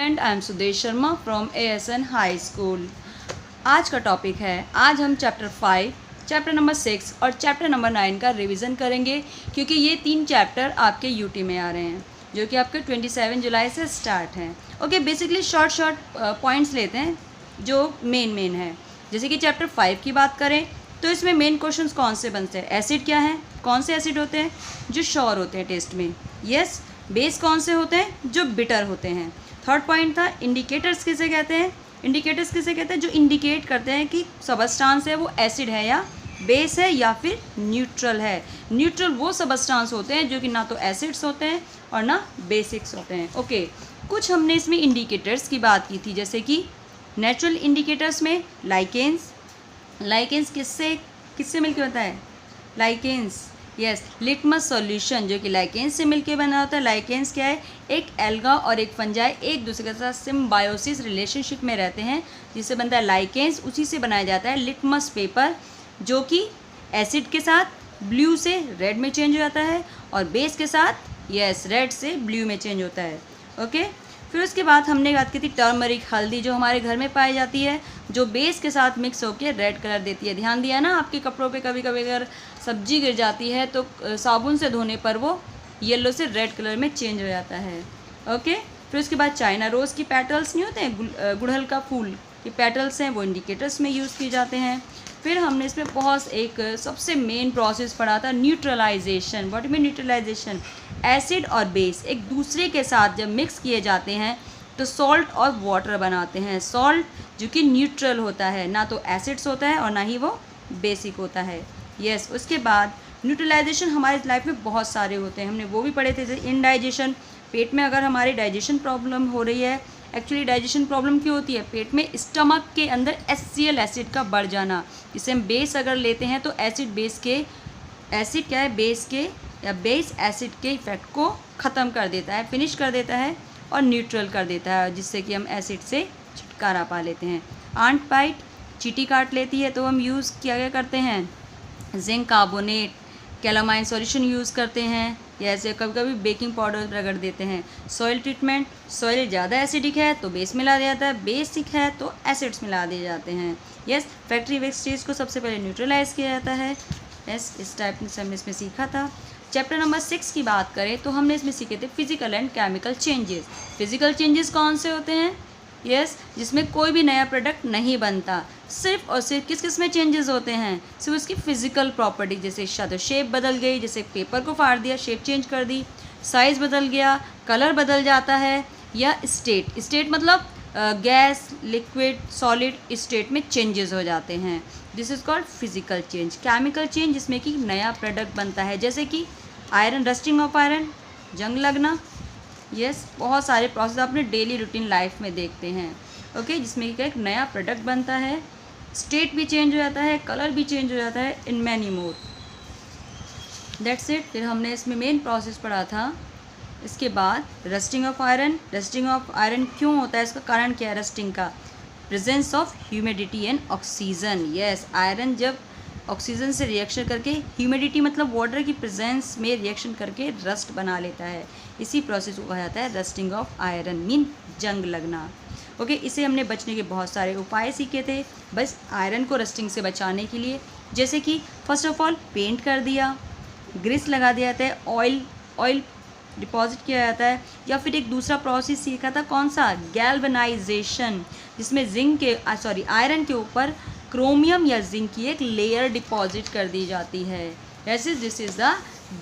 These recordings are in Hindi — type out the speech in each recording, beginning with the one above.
Student, I am Sudesh Sharma from ASN high school. आज का टॉपिक है, आज हम चैप्टर 5, चैप्टर नंबर 6 और चैप्टर नंबर 9 का रिवीजन करेंगे, क्योंकि ये 3 चैप्टर आपके यूटी में आ रहे हैं जो कि आपके 27 जुलाई से स्टार्ट हैं। ओके, बेसिकली शॉर्ट पॉइंट्स लेते हैं जो मेन है। जैसे कि चैप्टर 5 की बात करें तो इसमें मेन क्वेश्चंस कौन से बनते हैं। एसिड क्या है, कौन से एसिड होते हैं जो श्योर होते हैं टेस्ट में, यस। बेस कौन से होते हैं जो बिटर होते हैं। थर्ड पॉइंट था इंडिकेटर्स किसे कहते हैं। इंडिकेटर्स किसे कहते हैं जो इंडिकेट करते हैं कि सबस्टांस है वो एसिड है या बेस है या फिर न्यूट्रल है। न्यूट्रल वो सबस्टांस होते हैं जो कि ना तो एसिड्स होते हैं और ना बेसिक्स होते हैं। ओके, कुछ हमने इसमें इंडिकेटर्स की बात की थी, जैसे कि नेचुरल इंडिकेटर्स में लाइकेंस किससे मिलके होता है, लाइकेंस, यस। लिटमस सॉल्यूशन जो कि लाइकेंस से मिलके बना होता है। लाइकेंस क्या है, एक एल्गा और एक फंजाई एक दूसरे के साथ सिम्बायोसिस रिलेशनशिप में रहते हैं, जिससे बनता है लाइकेंस। उसी से बनाया जाता है लिटमस पेपर, जो कि एसिड के साथ ब्लू से रेड में चेंज हो जाता है और बेस के साथ यस रेड से ब्लू में चेंज होता है। ओके, फिर उसके बाद हमने बात की थी टर्मरिक, हल्दी जो हमारे घर में पाई जाती है, जो बेस के साथ मिक्स होकर रेड कलर देती है। ध्यान दिया ना, आपके कपड़ों पे कभी कभी अगर सब्जी गिर जाती है तो साबुन से धोने पर वो येलो से रेड कलर में चेंज हो जाता है। ओके, फिर उसके बाद चाइना रोज़ की पेटल्स नहीं होते हैं, गुड़हल का फूल के पेटल्स हैं, वो इंडिकेटर्स में यूज़ किए जाते हैं। फिर हमने इसमें बहुत एक सबसे मेन प्रोसेस पढ़ा था, neutralisation. What mean neutralisation, acid और बेस एक दूसरे के साथ जब मिक्स किए जाते हैं तो सॉल्ट और वाटर बनाते हैं। सॉल्ट जो कि न्यूट्रल होता है, ना तो एसिड्स होता है और ना ही वो बेसिक होता है, यस। उसके बाद न्यूट्रलाइजेशन हमारी लाइफ में बहुत सारे होते हैं, हमने वो भी पढ़े थे। जैसे इनडाइजेशन, पेट में अगर हमारी डाइजेशन प्रॉब्लम हो रही है, एक्चुअली डाइजेशन प्रॉब्लम क्यों होती है, पेट में स्टमक के अंदर HCl एसिड का बढ़ जाना। जिसे हम बेस अगर लेते हैं तो एसिड क्या है, बेस के या बेस एसिड के इफेक्ट को ख़त्म कर देता है, फिनिश कर देता है और न्यूट्रल कर देता है, जिससे कि हम एसिड से छुटकारा पा लेते हैं। आंट बाइट चींटी काट लेती है तो हम यूज़ क्या करते हैं, zinc carbonate, calamine solution use करते हैं, या ऐसे कभी कभी बेकिंग पाउडर रगड़ देते हैं। सॉइल ट्रीटमेंट, सॉइल ज़्यादा एसिडिक है तो बेस मिला दिया जाता है, बेसिक है तो एसिड्स मिला दिए जाते हैं, यस। फैक्ट्री वेस्टेज को सबसे पहले न्यूट्रलाइज किया जाता है, यस। इस टाइप से हमने इसमें सीखा था। चैप्टर नंबर 6 की बात करें तो हमने इसमें सीखे थे physical and chemical changes. Physical changes कौन से होते हैं, यस, जिसमें कोई भी नया प्रोडक्ट नहीं बनता, सिर्फ और सिर्फ किस में चेंजेस होते हैं, सिर्फ उसकी फिजिकल प्रॉपर्टी। जैसे शेप बदल गई, जैसे पेपर को फाड़ दिया, शेप चेंज कर दी, साइज़ बदल गया, कलर बदल जाता है, या स्टेट मतलब गैस, लिक्विड, सॉलिड स्टेट में चेंजेस हो जाते हैं। This is called physical change. Chemical change जिसमें कि नया प्रोडक्ट बनता है, जैसे कि आयरन, रस्टिंग ऑफ आयरन, जंग लगना, यस। बहुत सारे प्रोसेस अपने डेली रूटीन लाइफ में देखते हैं, ओके, जिसमें कि एक नया प्रोडक्ट बनता है, स्टेट भी चेंज हो जाता है, कलर भी चेंज हो जाता है, in many more, that's it. फिर हमने इसमें मेन प्रोसेस पढ़ा था। इसके बाद रस्टिंग ऑफ आयरन क्यों होता है, इसका कारण क्या है रस्टिंग का, presence of humidity and oxygen, yes. Iron जब ऑक्सीजन से रिएक्शन करके, ह्यूमिडिटी मतलब वाटर की प्रेजेंस में रिएक्शन करके रस्ट बना लेता है, इसी प्रोसेस को कहा जाता है रस्टिंग ऑफ आयरन, मीन जंग लगना। ओके, इसे हमने बचने के बहुत सारे उपाय सीखे थे बस आयरन को रस्टिंग से बचाने के लिए। जैसे कि फर्स्ट ऑफ ऑल पेंट कर दिया, ग्रीस लगा दिया जाता है, ऑयल डिपॉजिट किया जाता है, या फिर एक दूसरा प्रोसेस सीखा था, कौन सा, गैल्वनाइजेशन, जिसमें आयरन के ऊपर क्रोमियम या जिंक की एक लेयर डिपॉजिट कर दी जाती है, ऐसे this is the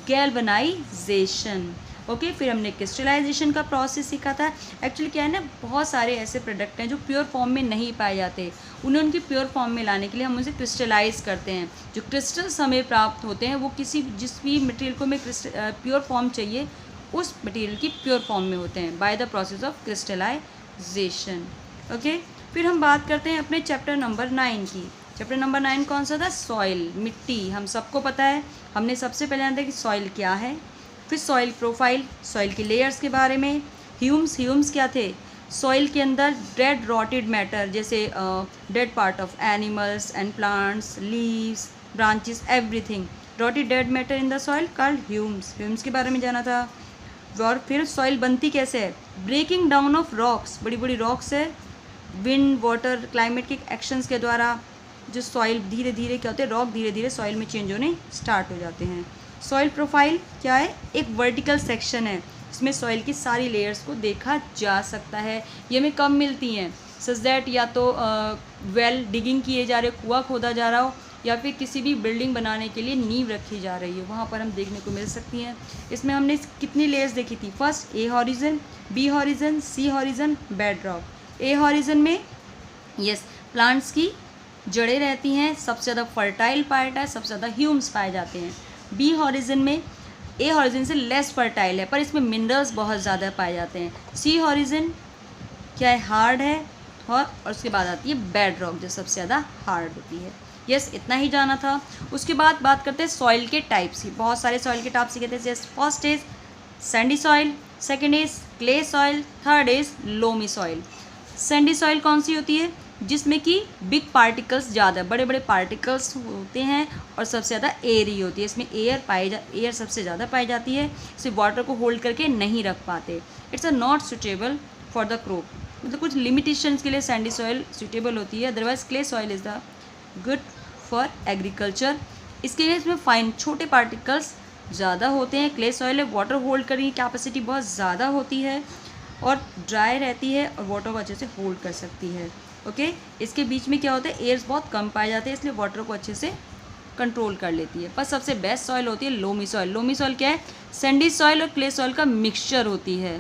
galvanisation. Okay, फिर हमने क्रिस्टलाइजेशन का प्रोसेस सीखा था। एक्चुअली क्या है ना, बहुत सारे ऐसे प्रोडक्ट हैं जो प्योर फॉर्म में नहीं पाए जाते, उन्हें उनकी प्योर फॉर्म में लाने के लिए हम उसे क्रिस्टलाइज करते हैं। जो क्रिस्टल्स हमें प्राप्त होते हैं वो जिस भी मटेरियल को हमें प्योर फॉर्म चाहिए उस मटेरियल की प्योर फॉर्म में होते हैं by the process of crystallisation. Okay, फिर हम बात करते हैं अपने चैप्टर नंबर 9 की। चैप्टर नंबर 9 कौन सा था, सॉइल, मिट्टी। हम सबको पता है, हमने सबसे पहले जानते हैं कि सॉइल क्या है, फिर सॉइल प्रोफाइल, सॉइल की लेयर्स के बारे में, ह्यूम्स क्या थे, सॉइल के अंदर डेड रॉटेड मैटर, जैसे dead part of animals and plants, leaves, branches, everything, rotted dead matter in the soil called Hume's के बारे में जाना था। और फिर सॉइल बनती कैसे है, ब्रेकिंग डाउन ऑफ रॉक्स, बड़ी बड़ी रॉक्स है, विंड वाटर क्लाइमेट के एक्शंस के द्वारा जो सॉइल धीरे धीरे क्या होते हैं, रॉक धीरे धीरे सॉइल में चेंज होने स्टार्ट हो जाते हैं। सॉइल प्रोफाइल क्या है, एक वर्टिकल सेक्शन है, इसमें सॉइल की सारी लेयर्स को देखा जा सकता है। ये हमें कम मिलती हैं, सच दैट या तो वेल डिगिंग किए जा रहे हो, कुआं खोदा जा रहा हो, या फिर किसी भी बिल्डिंग बनाने के लिए नींव रखी जा रही है, वहाँ पर हम देखने को मिल सकती हैं। इसमें हमने कितनी लेयर्स देखी थी, first A horizon, B horizon, C horizon, bed rock. A horizon में यस प्लांट्स की जड़ें रहती हैं, सबसे ज़्यादा फर्टाइल पार्ट है, सबसे ज़्यादा ह्यूम्स पाए जाते हैं। बी हॉरिजन में ए हॉरिजन से लेस फर्टाइल है पर इसमें मिनरल्स बहुत ज़्यादा पाए जाते हैं। सी हॉरिजन क्या है, हार्ड है, और उसके बाद आती है बेड रॉक जो सबसे ज़्यादा हार्ड होती है। यस इतना ही जाना था। उसके बाद बात करते हैं सॉइल के टाइप्स की। बहुत सारे सॉइल के टाइप्स कहते हैं, जैसे first is Sandy soil, second is clay soil, third is loamy soil. Sandy soil कौन सी होती है, जिसमें कि बिग पार्टिकल्स ज़्यादा, बड़े बड़े पार्टिकल्स होते हैं और सबसे ज़्यादा एयर ही होती है, इसमें एयर सबसे ज़्यादा पाई जाती है, इसे वाटर को होल्ड करके नहीं रख पाते। It's a not suitable for the crop, मतलब कुछ लिमिटेशंस के लिए सैंडी सॉइल सूटेबल होती है, otherwise clay soil is the good for agriculture. इसके लिए इसमें फाइन छोटे पार्टिकल्स ज़्यादा होते हैं। क्ले सॉइल है, वाटर होल्ड करने की कैपेसिटी बहुत ज़्यादा होती है और ड्राई रहती है और वाटर को अच्छे से होल्ड कर सकती है। ओके इसके बीच में क्या होता है, एयर्स बहुत कम पाए जाते हैं, इसलिए वाटर को अच्छे से कंट्रोल कर लेती है। पर सबसे बेस्ट सॉइल होती है लोमी सॉइल। लोमी सॉइल क्या है, सैंडी सॉइल और क्ले सॉइल का मिक्सचर होती है।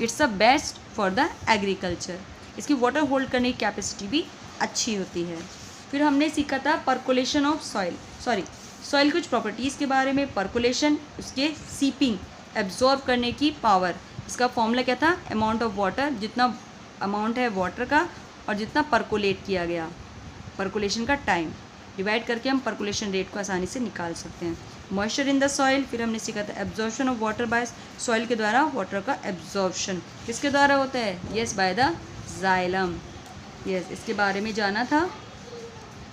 It's the best for the agriculture. इसकी वाटर होल्ड करने की कैपेसिटी भी अच्छी होती है। फिर हमने सीखा था परकोलेशन ऑफ सॉइल कुछ प्रॉपर्टीज़ के बारे में। परकोलेशन, उसके सीपिंग, एब्जॉर्ब करने की पावर। इसका फॉर्मूला क्या था, अमाउंट ऑफ वाटर, जितना अमाउंट है वाटर का और जितना परकोलेट किया गया, परकोलेशन का टाइम डिवाइड करके हम परकोलेशन रेट को आसानी से निकाल सकते हैं। मॉइस्चर इन द सॉइल, फिर हमने सीखा था absorption of water bye soil के द्वारा, वाटर का एब्जॉर्प्शन किसके द्वारा होता है, yes by the xylem. Yes इसके बारे में जाना था।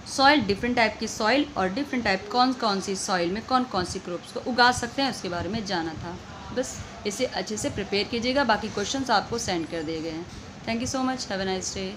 सॉइल, डिफरेंट टाइप की सॉइल और डिफरेंट टाइप कौन सी सॉइल में कौन सी क्रॉप्स को उगा सकते हैं उसके बारे में जाना था। बस इसे अच्छे से प्रिपेयर कीजिएगा, बाकी क्वेश्चंस आपको सेंड कर दिए गए हैं। Thank you so much, have a nice day.